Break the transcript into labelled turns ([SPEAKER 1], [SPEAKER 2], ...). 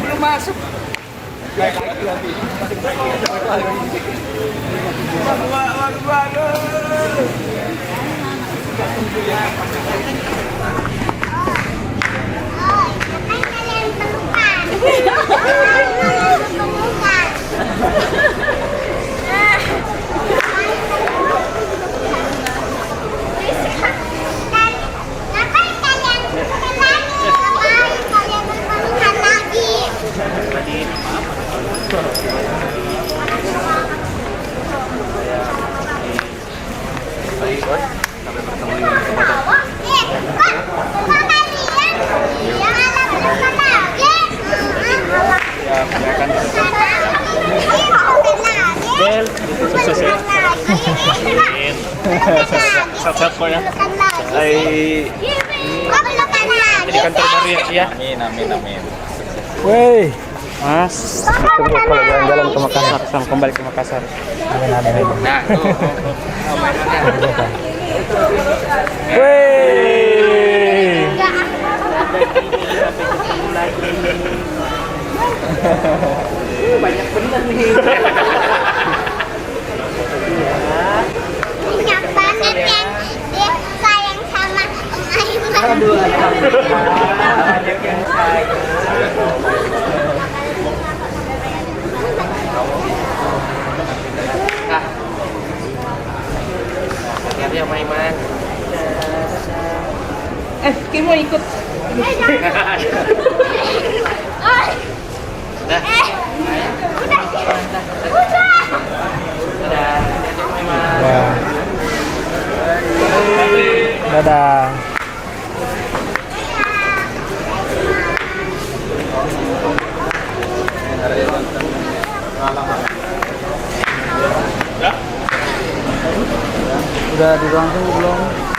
[SPEAKER 1] Belum masuk.
[SPEAKER 2] Sukses ya. Sehat-sehat kok ya. Jadi kantor baru ya. Amin.
[SPEAKER 3] Woi,
[SPEAKER 2] Mas,
[SPEAKER 3] tunggu kalau jalan-jalan ke Makassar.
[SPEAKER 2] sama kembali ke Makassar.
[SPEAKER 3] Amin.
[SPEAKER 2] Nah, tuh.
[SPEAKER 3] Woi.
[SPEAKER 1] Banyak bener nih.
[SPEAKER 4] Banyak banget yang dia sayang sama Om Aiman.
[SPEAKER 1] Aduh, banyak yang sayang.
[SPEAKER 2] Hati-hati ya, Maiman.
[SPEAKER 1] Kim mau ikut.
[SPEAKER 2] Dah.
[SPEAKER 3] Dadah. Udah di ruang tunggu belum?